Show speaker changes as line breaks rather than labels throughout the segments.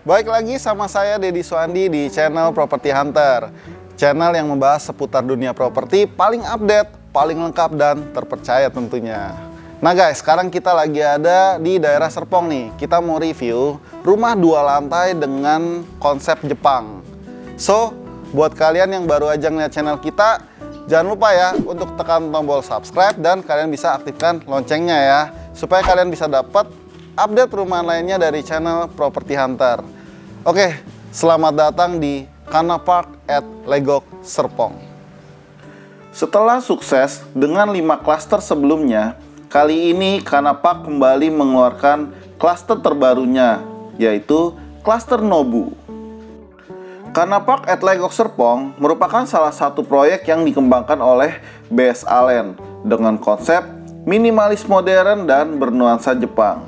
Baik lagi sama saya Deddy Suandi di channel Property Hunter, channel yang membahas seputar dunia properti paling update, paling lengkap dan terpercaya tentunya. Nah guys, sekarang kita lagi ada di daerah Serpong nih. Kita mau review rumah 2 lantai dengan konsep Jepang. So, buat kalian yang baru aja ngeliat channel kita, jangan lupa ya untuk tekan tombol subscribe dan kalian bisa aktifkan loncengnya ya, supaya kalian bisa dapat update rumah lainnya dari channel Property Hunter. Oke, selamat datang di Kana Park at Legok Serpong. Setelah sukses dengan 5 klaster sebelumnya, kali ini Kana Park kembali mengeluarkan klaster terbarunya, yaitu klaster Nobu. Kana Park at Legok Serpong merupakan salah satu proyek yang dikembangkan oleh BS Allen dengan konsep minimalis modern dan bernuansa Jepang.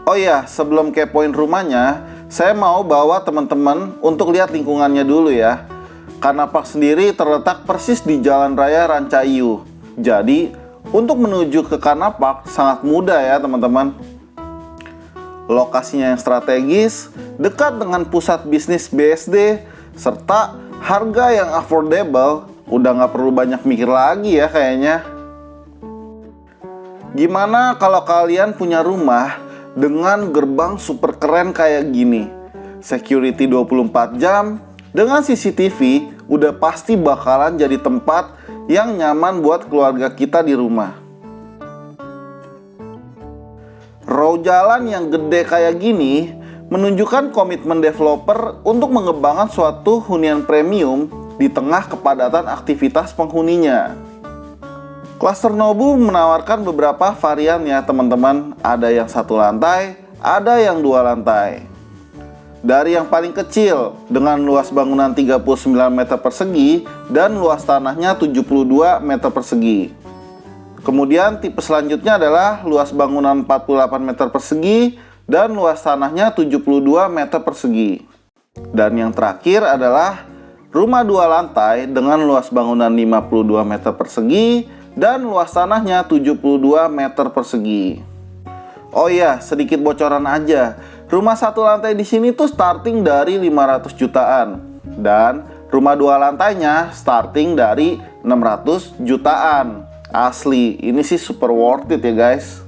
Oh ya, sebelum kepoin rumahnya, saya mau bawa teman-teman untuk lihat lingkungannya dulu ya. Kana Park sendiri terletak persis di Jalan Raya Rancaiu. Jadi, untuk menuju ke Kana Park sangat mudah ya teman-teman. Lokasinya yang strategis, dekat dengan pusat bisnis BSD, serta harga yang affordable, udah nggak perlu banyak mikir lagi ya kayaknya. Gimana kalau kalian punya rumah dengan gerbang super keren kayak gini? Security 24 jam, dengan CCTV, udah pasti bakalan jadi tempat yang nyaman buat keluarga kita di rumah. Row jalan yang gede kayak gini menunjukkan komitmen developer untuk mengembangkan suatu hunian premium di tengah kepadatan aktivitas penghuninya. Klaster Nobu menawarkan beberapa varian ya teman-teman. Ada yang 1 lantai, ada yang 2 lantai. Dari yang paling kecil dengan luas bangunan 39 meter persegi dan luas tanahnya 72 meter persegi. Kemudian tipe selanjutnya adalah luas bangunan 48 meter persegi dan luas tanahnya 72 meter persegi. Dan yang terakhir adalah rumah 2 lantai dengan luas bangunan 52 meter persegi dan luas tanahnya 72 meter persegi. Oh iya, sedikit bocoran aja. Rumah 1 lantai di sini tuh starting dari 500 jutaan dan rumah 2 lantainya starting dari 600 jutaan. Asli, ini sih super worth it ya guys.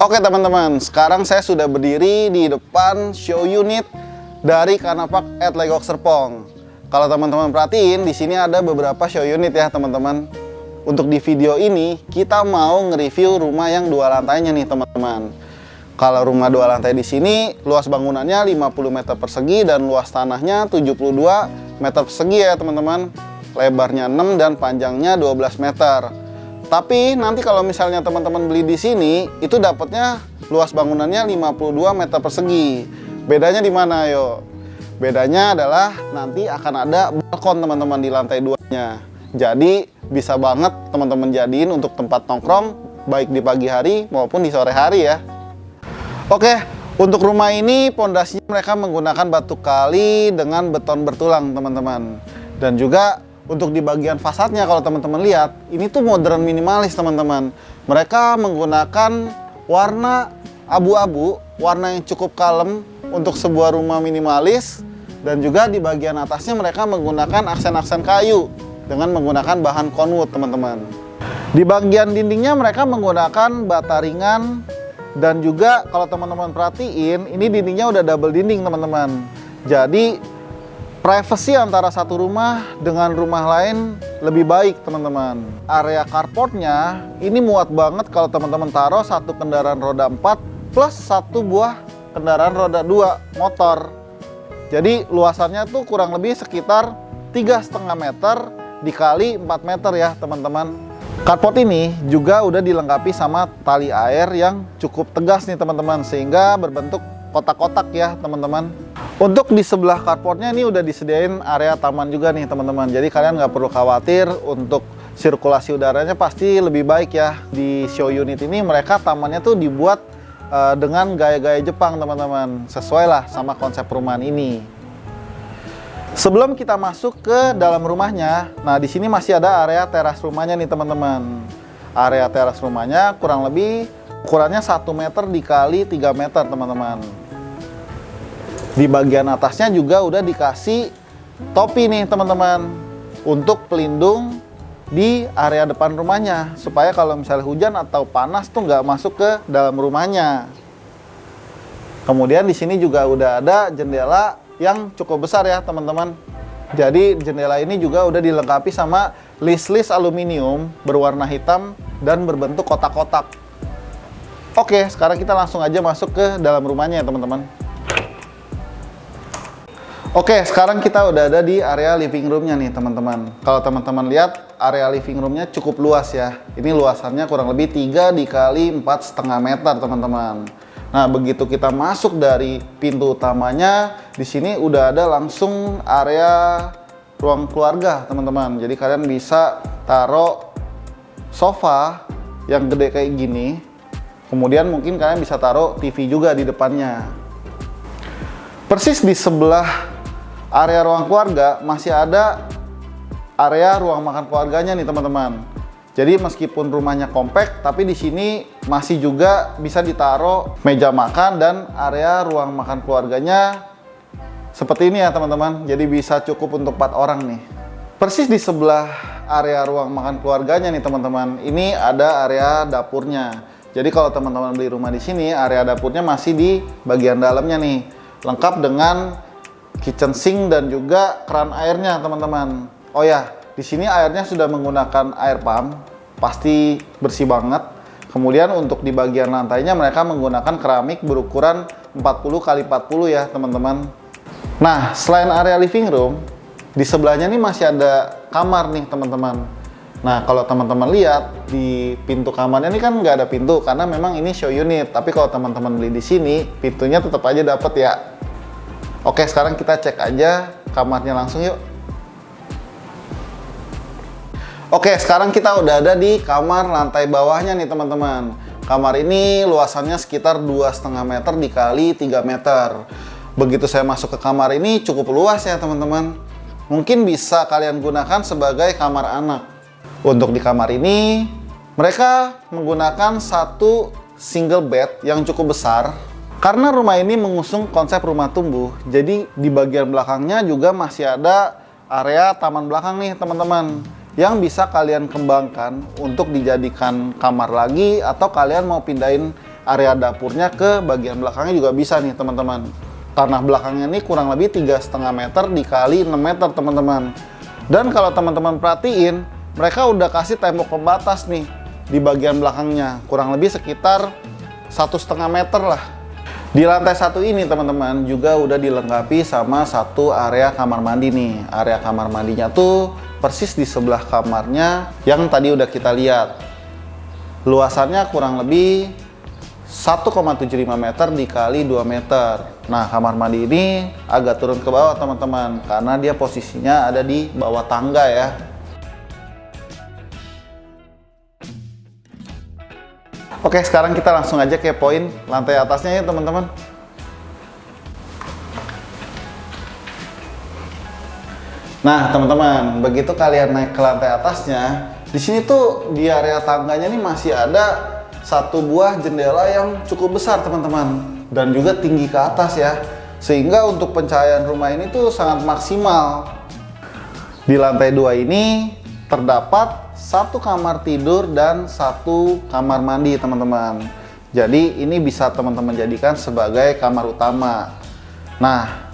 Oke teman-teman, sekarang saya sudah berdiri di depan show unit dari Kana Park at Legok Serpong. Kalau teman-teman perhatiin, di sini ada beberapa show unit ya teman-teman. Untuk di video ini, kita mau nge-review rumah yang 2 lantainya nih teman-teman. Kalau rumah 2 lantai di sini, luas bangunannya 50 meter persegi dan luas tanahnya 72 meter persegi ya teman-teman. Lebarnya 6 dan panjangnya 12 meter. Tapi nanti kalau misalnya teman-teman beli di sini, itu dapatnya luas bangunannya 52 meter persegi. Bedanya di mana yo? Bedanya adalah nanti akan ada balkon teman-teman di lantai 2-nya. Jadi bisa banget teman-teman jadiin untuk tempat nongkrong baik di pagi hari maupun di sore hari ya. Oke, untuk rumah ini pondasinya mereka menggunakan batu kali dengan beton bertulang teman-teman. Dan juga untuk di bagian fasadnya kalau teman-teman lihat, ini tuh modern minimalis teman-teman. Mereka menggunakan warna abu-abu, warna yang cukup kalem untuk sebuah rumah minimalis. Dan juga di bagian atasnya mereka menggunakan aksen-aksen kayu dengan menggunakan bahan conwood teman-teman. Di bagian dindingnya mereka menggunakan bata ringan. Dan juga kalau teman-teman perhatiin, ini dindingnya udah double dinding teman-teman. Jadi privasi antara satu rumah dengan rumah lain lebih baik teman-teman. Area carportnya ini muat banget kalau teman-teman taruh 1 kendaraan roda 4 plus 1 buah kendaraan roda 2 motor. Jadi luasannya tuh kurang lebih sekitar 3,5 meter dikali 4 meter ya teman-teman. Carport ini juga udah dilengkapi sama tali air yang cukup tegas nih teman-teman, sehingga berbentuk kotak-kotak ya teman-teman. Untuk di sebelah carportnya ini udah disediain area taman juga nih teman-teman. Jadi kalian nggak perlu khawatir untuk sirkulasi udaranya, pasti lebih baik ya. Di show unit ini mereka tamannya tuh dibuat dengan gaya-gaya Jepang teman-teman, sesuai lah sama konsep perumahan ini. Sebelum kita masuk ke dalam rumahnya, nah di sini masih ada area teras rumahnya nih teman-teman. Area teras rumahnya kurang lebih ukurannya 1 meter dikali 3 meter teman-teman. Di bagian atasnya juga udah dikasih topi nih teman-teman, untuk pelindung di area depan rumahnya, supaya kalau misalnya hujan atau panas tuh nggak masuk ke dalam rumahnya. Kemudian di sini juga udah ada jendela yang cukup besar ya teman-teman. Jadi jendela ini juga udah dilengkapi sama list aluminium berwarna hitam dan berbentuk kotak-kotak. Oke, sekarang kita langsung aja masuk ke dalam rumahnya ya teman-teman. Oke, sekarang kita udah ada di area living roomnya nih teman-teman. Kalau teman-teman lihat, area living roomnya cukup luas ya. Ini luasannya kurang lebih 3 dikali 4,5 meter teman-teman. Nah, begitu kita masuk dari pintu utamanya, di sini udah ada langsung area ruang keluarga teman-teman. Jadi kalian bisa taruh sofa yang gede kayak gini. Kemudian mungkin kalian bisa taruh TV juga di depannya. Persis di sebelah area ruang keluarga masih ada area ruang makan keluarganya nih teman-teman. Jadi meskipun rumahnya kompak, tapi di sini masih juga bisa ditaruh meja makan dan area ruang makan keluarganya seperti ini ya teman-teman. Jadi bisa cukup untuk 4 orang nih. Persis di sebelah area ruang makan keluarganya nih teman-teman, ini ada area dapurnya. Jadi kalau teman-teman beli rumah di sini, area dapurnya masih di bagian dalamnya nih, lengkap dengan kitchen sink dan juga keran airnya teman-teman. Oh ya, di sini airnya sudah menggunakan air pump, pasti bersih banget. Kemudian untuk di bagian lantainya mereka menggunakan keramik berukuran 40 x 40 ya teman-teman. Nah, selain area living room, di sebelahnya nih masih ada kamar nih teman-teman. Nah, kalau teman-teman lihat di pintu kamarnya ini kan nggak ada pintu karena memang ini show unit. Tapi kalau teman-teman beli di sini, pintunya tetap aja dapat ya. Oke, sekarang kita cek aja kamarnya langsung yuk. Oke, sekarang kita udah ada di kamar lantai bawahnya nih teman-teman. Kamar ini luasannya sekitar 2,5 meter dikali 3 meter. Begitu saya masuk ke kamar ini cukup luas ya teman-teman. Mungkin bisa kalian gunakan sebagai kamar anak. Untuk di kamar ini, mereka menggunakan satu single bed yang cukup besar. Karena rumah ini mengusung konsep rumah tumbuh, jadi di bagian belakangnya juga masih ada area taman belakang nih teman-teman, yang bisa kalian kembangkan untuk dijadikan kamar lagi, atau kalian mau pindahin area dapurnya ke bagian belakangnya juga bisa nih teman-teman. Tanah belakangnya ini kurang lebih 3,5 meter dikali 6 meter teman-teman. Dan kalau teman-teman perhatiin, mereka udah kasih tembok pembatas nih di bagian belakangnya, kurang lebih sekitar 1,5 meter lah. Di lantai 1 ini teman-teman juga udah dilengkapi sama satu area kamar mandi nih. Area kamar mandinya tuh persis di sebelah kamarnya yang tadi udah kita lihat. Luasannya kurang lebih 1,75 meter dikali 2 meter. Nah, kamar mandi ini agak turun ke bawah teman-teman, karena dia posisinya ada di bawah tangga ya. Oke, sekarang kita langsung aja ke poin lantai atasnya ya teman-teman. Nah teman-teman, begitu kalian naik ke lantai atasnya, di sini tuh di area tangganya nih masih ada satu buah jendela yang cukup besar teman-teman, dan juga tinggi ke atas ya, sehingga untuk pencahayaan rumah ini tuh sangat maksimal. Di lantai 2 ini terdapat satu kamar tidur dan satu kamar mandi teman-teman. Jadi ini bisa teman-teman jadikan sebagai kamar utama. Nah,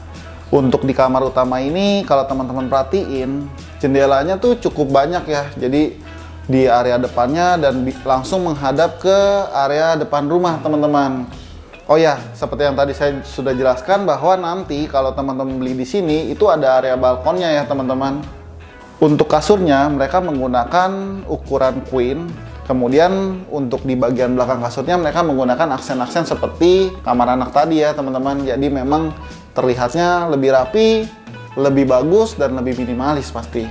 untuk di kamar utama ini kalau teman-teman perhatiin, jendelanya tuh cukup banyak ya. Jadi di area depannya dan langsung menghadap ke area depan rumah teman-teman. Oh ya, seperti yang tadi saya sudah jelaskan bahwa nanti kalau teman-teman beli di sini itu ada area balkonnya ya teman-teman. Untuk kasurnya mereka menggunakan ukuran queen. Kemudian untuk di bagian belakang kasurnya mereka menggunakan aksen-aksen seperti kamar anak tadi ya teman-teman. Jadi memang terlihatnya lebih rapi, lebih bagus, dan lebih minimalis pasti.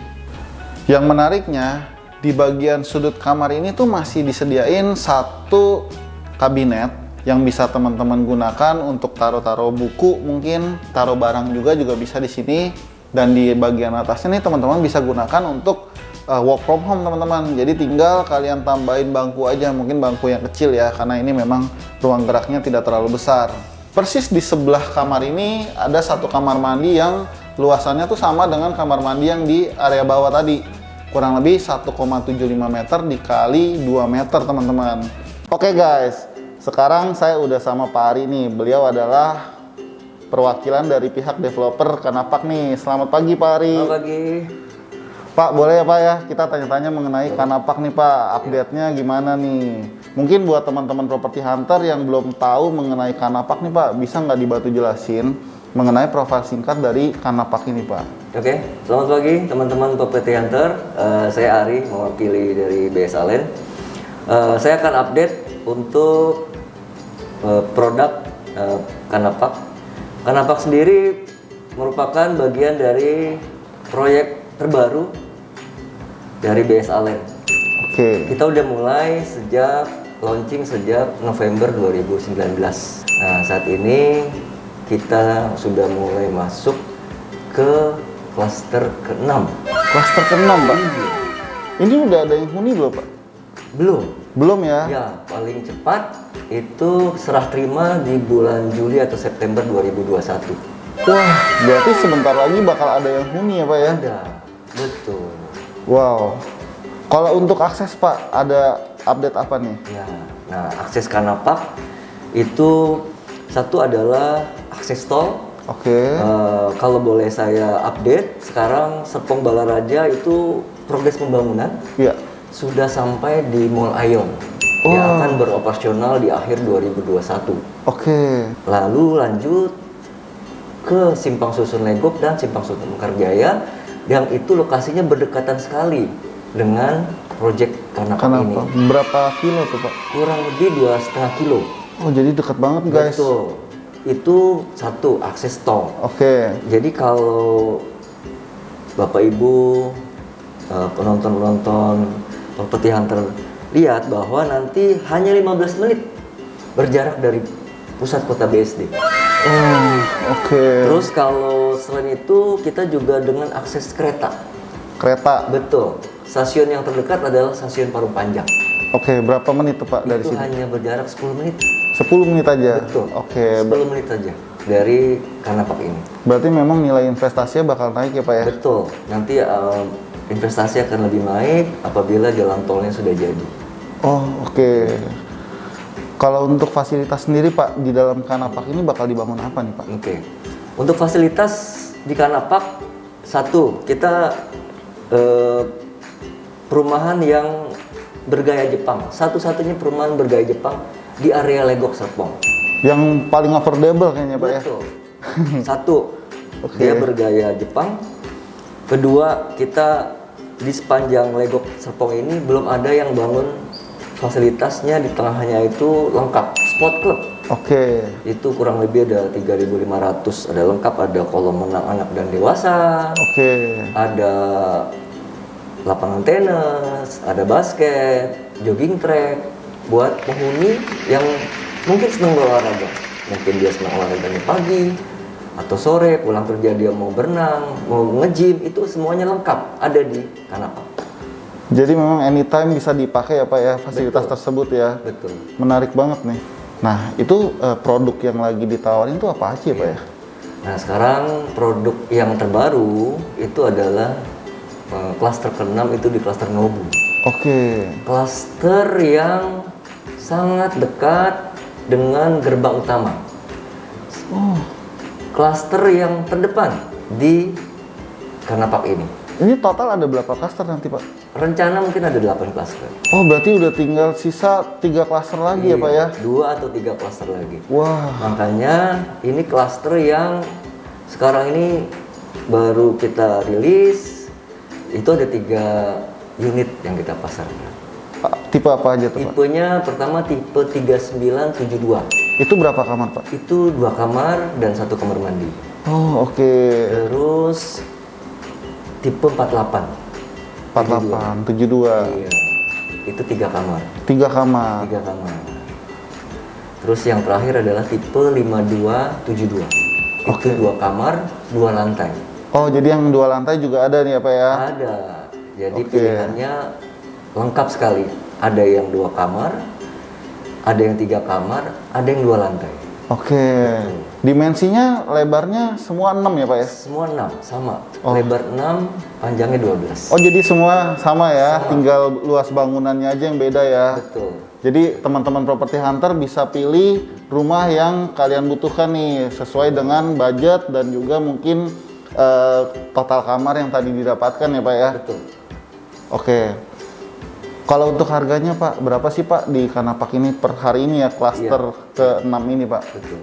Yang menariknya, di bagian sudut kamar ini tuh masih disediain satu kabinet yang bisa teman-teman gunakan untuk taruh-taruh buku, mungkin taruh barang juga bisa di sini. Dan di bagian atasnya nih teman-teman bisa gunakan untuk work from home teman-teman. Jadi tinggal kalian tambahin bangku aja, mungkin bangku yang kecil ya, karena ini memang ruang geraknya tidak terlalu besar. persis di sebelah kamar ini ada satu kamar mandi yang luasannya tuh sama dengan kamar mandi yang di area bawah tadi. Kurang lebih 1,75 meter dikali 2 meter, teman-teman. Oke guys, sekarang saya udah sama Pak Ari nih. Beliau adalah perwakilan dari pihak developer Kanapak nih. Selamat pagi Pak Ari.
Selamat pagi.
Pak, boleh ya Pak ya, kita tanya-tanya mengenai Kanapak nih Pak, update-nya gimana nih? Mungkin buat teman-teman properti hunter yang belum tahu mengenai Kanapak nih Pak, bisa nggak dibantu jelasin mengenai profil singkat dari Kanapak ini Pak?
Oke, selamat pagi teman-teman properti hunter. Saya Ari, mewakili dari BS Allen. Saya akan update untuk produk Kanapak. Kanapak sendiri merupakan bagian dari proyek terbaru dari BS Allen.
Oke.
Kita udah mulai launching sejak November 2019. Nah, saat ini kita sudah mulai masuk ke klaster ke-6.
Klaster ke-6 Pak? Ini udah ada yang huni belum Pak?
Belum.
Belum ya?
Ya, paling cepat itu serah terima di bulan Juli atau September 2021.
Wah, berarti sebentar lagi bakal ada yang huni ya Pak ya?
Ada, betul.
Wow. Kalau untuk akses Pak, ada update apa nih?
Ya, nah akses Kanapak itu satu adalah akses tol.
Oke.
Kalau boleh saya update, sekarang Serpong Balaraja itu progres pembangunan
Iya.
sudah sampai di Mall Aeon. Yang akan beroperasional di akhir 2021.
Oke.
Lalu lanjut ke Simpang Susun Legok dan Simpang Susun Mekarjaya yang itu lokasinya berdekatan sekali dengan proyek Kanapak ini.
Kenapa? Berapa kilo tuh Pak?
Kurang lebih 2,5 kilo.
Oh, jadi dekat banget guys.
Betul. Itu satu, akses tol.
Oke.
Jadi kalau Bapak Ibu penonton-penonton properti hunter lihat bahwa nanti hanya 15 menit berjarak dari pusat kota BSD.
Oh, oke.
Terus kalau selain itu kita juga dengan akses kereta.
Kereta.
Betul. Stasiun yang terdekat adalah stasiun Parung Panjang.
Oke, berapa menit tuh Pak dari
Itu
sini?
hanya berjarak 10 menit.
10 menit aja.
Betul.
Oke.
10 menit saja dari Kanapak ini.
Berarti memang nilai investasinya bakal naik ya Pak ya?
Betul. Nanti investasi akan lebih naik apabila jalan tolnya sudah jadi.
Oh, oke. Kalau untuk fasilitas sendiri Pak, di dalam Kanapak ini bakal dibangun apa nih Pak?
Oke. Untuk fasilitas di Kanapak, satu, kita perumahan yang bergaya Jepang. Satu-satunya perumahan bergaya Jepang di area Legok Serpong.
Yang paling affordable kayaknya Pak ya?
Betul. Satu,
Oke.
dia bergaya Jepang. Kedua, kita di sepanjang Legok Serpong ini belum ada yang bangun fasilitasnya di tengahnya itu lengkap. Sport club.
Oke.
Itu kurang lebih ada 3.500. Ada lengkap, ada kolam renang anak dan dewasa.
Oke.
Ada lapangan tenis, ada basket, jogging track buat penghuni yang mungkin senang berolahraga. Mungkin dia senang olahraganya pagi atau sore, pulang kerja dia mau berenang, mau nge-gym, itu semuanya lengkap ada di Kanapak.
Jadi memang anytime bisa dipakai ya Pak ya fasilitas
Betul.
tersebut ya.
Betul.
Menarik banget nih. Nah, itu produk yang lagi ditawarin itu apa aja ya Pak ya?
Nah, sekarang produk yang terbaru itu adalah klaster ke-6 itu di klaster Nobu.
Oke.
Klaster yang sangat dekat dengan gerbang utama.
Oh,
Klaster yang terdepan di Kanapak ini.
ini total ada berapa klaster nanti Pak?
Rencana mungkin ada 8 klaster.
Oh, berarti udah tinggal sisa 3 klaster lagi ya Pak ya?
2 atau 3 klaster lagi.
Wah.
Makanya ini klaster yang sekarang ini baru kita rilis. Itu ada 3 unit yang kita pasarkan.
Tipe apa aja tuh Pak?
Tipenya pertama tipe 3972.
Itu berapa kamar Pak?
Itu 2 kamar dan 1 kamar mandi.
Oh, oke.
Terus tipe 48.
48, 72.
Iya. Itu 3 kamar.
3 kamar.
3 kamar. Terus yang terakhir adalah tipe 5272. Itu
Oke.
2 kamar, 2 lantai.
Oh, jadi yang 2 lantai juga ada nih ya Pak ya?
Ada. Jadi
Oke.
pilihannya lengkap sekali. Ada yang 2 kamar, ada yang 3 kamar, ada yang 2 lantai.
Oke. Dimensinya lebarnya semua 6 ya Pak ya?
Semua 6 sama.
Oh.
Lebar 6, panjangnya 12.
Oh jadi semua sama ya,
Sama.
tinggal luas bangunannya aja yang beda ya.
Betul.
Jadi teman-teman properti hunter bisa pilih rumah yang kalian butuhkan nih sesuai dengan budget dan juga mungkin total kamar yang tadi didapatkan ya Pak ya.
Betul.
Oke. Kalau untuk harganya Pak, berapa sih Pak di Kanapak ini per hari ini ya, klaster ke-6 ini Pak?
Betul.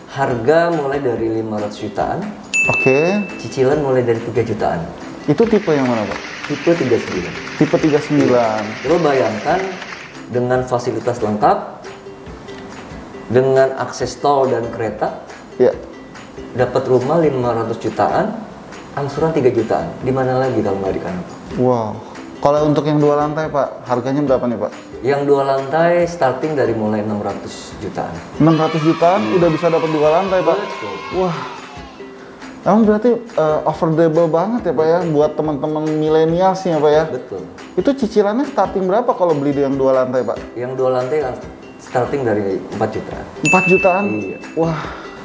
Harga mulai dari 500 jutaan,
Oke.
cicilan mulai dari 3 jutaan.
Itu tipe yang mana Pak?
Tipe 39.
Tipe 39.
Lo bayangkan dengan fasilitas lengkap, dengan akses tol dan kereta,
Ya.
dapat rumah 500 jutaan, angsuran 3 jutaan. Di mana lagi kalau nggak di Kanapak?
Wow. Kalau untuk yang 2 lantai Pak, harganya berapa nih Pak?
Yang 2 lantai starting dari mulai 600 jutaan.
600 jutaan udah bisa dapat 2 lantai Pak.
Betul.
Wah. Emang berarti affordable banget ya Pak ya buat teman-teman milenials ya Pak ya.
Betul.
Itu cicilannya starting berapa kalau beli yang 2 lantai Pak?
Yang 2 lantai starting dari 4 jutaan.
4 jutaan?
Iya.
Wah.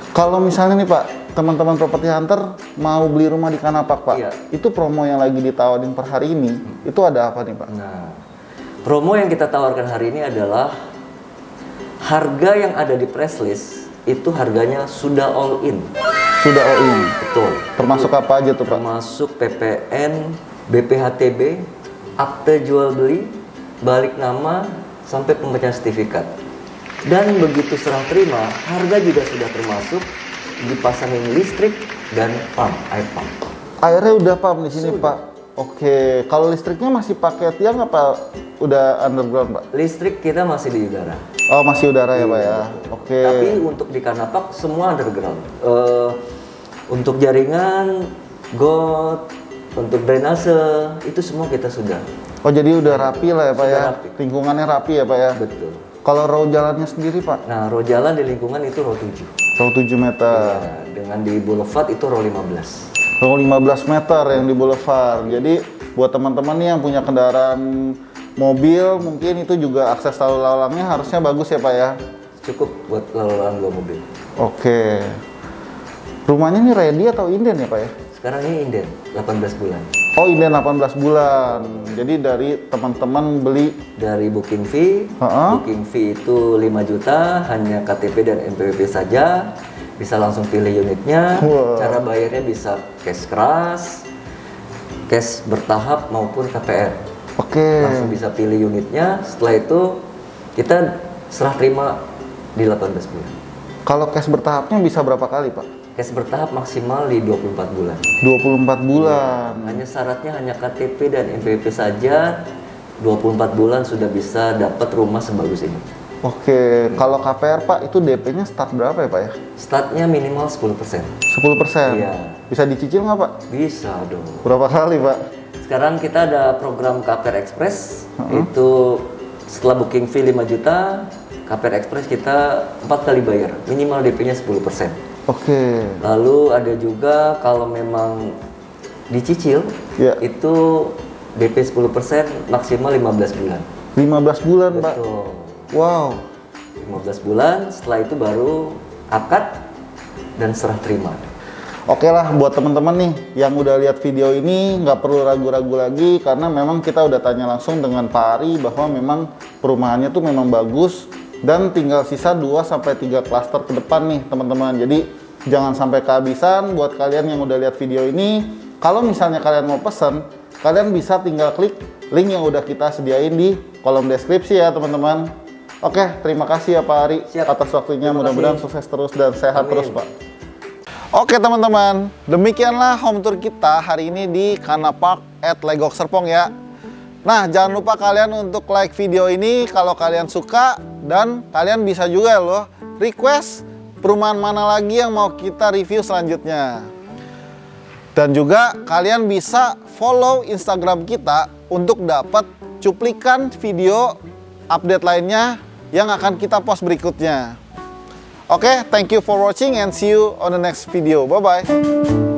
Kalau misalnya nih Pak, teman-teman properti hunter mau beli rumah di Kanapak Pak,
Iya.
itu promo yang lagi ditawarin per hari ini, itu ada apa nih Pak?
Nah, promo yang kita tawarkan hari ini adalah harga yang ada di press list itu harganya sudah all in.
Sudah all in.
Betul.
Termasuk apa aja tuh Pak?
Termasuk PPN, BPHTB, akte jual beli, balik nama, sampai pembacaan sertifikat. Dan begitu serah terima, harga juga sudah termasuk dipasangin listrik dan pump, air pump.
Airnya udah pump di sini Pak. Oke, kalau listriknya masih pakai tiang apa udah underground Pak?
Listrik kita masih di udara.
Oh masih udara ya Pak ya. Oke.
Tapi untuk di Kanapak semua underground. Untuk jaringan, got, untuk drainase itu semua kita sudah.
Oh jadi udah rapi lah ya Pak
Sudah
ya.
rapi.
Lingkungannya rapi ya Pak ya.
Betul.
Kalau row jalannya sendiri Pak,
Nah, row jalan di lingkungan itu row 7.
row 7 meter.
Nah, dengan di boulevard itu row 15.
Row 15 meter yang di boulevard. Jadi buat teman-teman nih yang punya kendaraan mobil, mungkin itu juga akses lalu lalangnya harusnya bagus ya Pak ya.
Cukup buat lalu lalang 2 mobil.
Oke. Rumahnya ini ready atau inden ya Pak ya?
Sekarang ini inden 18 bulan.
Oh inden 18 bulan. Jadi dari teman-teman beli.
Dari booking fee,
Ha-ha.
booking fee itu 5 juta, hanya KTP dan NPWP saja. Bisa langsung pilih unitnya.
Wow.
Cara bayarnya bisa cash keras, cash bertahap maupun KPR.
Oke.
Langsung bisa pilih unitnya. Setelah itu kita serah terima di 18 bulan.
Kalau cash bertahapnya bisa berapa kali Pak?
Cash bertahap maksimal di 24 bulan.
24 bulan.
Hanya syaratnya hanya KTP dan NPWP saja. 24 bulan sudah bisa dapat rumah sebagus ini.
Oke, kalau KPR Pak itu DP-nya start berapa ya Pak ya?
Startnya minimal 10%.
10%?
Iya.
Bisa dicicil nggak Pak?
Bisa dong.
Berapa kali Pak?
Sekarang kita ada program KPR Express. Itu setelah booking fee 5 juta, KPR Express kita 4 kali bayar. Minimal DP-nya 10%.
Oke.
Lalu ada juga kalau memang dicicil,
Ya.
itu DP 10% maksimal 15 bulan.
15 bulan Pak?
Betul.
Wow.
15 bulan, setelah itu baru akad dan serah terima.
Oke lah buat teman-teman nih yang udah lihat video ini nggak perlu ragu-ragu lagi karena memang kita udah tanya langsung dengan Pak Ari bahwa memang perumahannya tuh memang bagus dan tinggal sisa 2-3 klaster ke depan nih teman-teman. Jadi jangan sampai kehabisan buat kalian yang udah lihat video ini. Kalau misalnya kalian mau pesen, kalian bisa tinggal klik link yang udah kita sediain di kolom deskripsi ya teman-teman. Oke, terima kasih ya Pak Ari
Siap.
atas waktunya.
Terima
Mudah-mudahan
kasih.
sukses terus dan sehat
Amin.
terus Pak. Oke teman-teman, demikianlah home tour kita hari ini di Kanapak at Legok Serpong ya. Nah, jangan lupa kalian untuk like video ini kalau kalian suka dan kalian bisa juga loh request perumahan mana lagi yang mau kita review selanjutnya. Dan juga kalian bisa follow Instagram kita untuk dapat cuplikan video update lainnya yang akan kita post berikutnya. Oke, thank you for watching and see you on the next video. Bye-bye.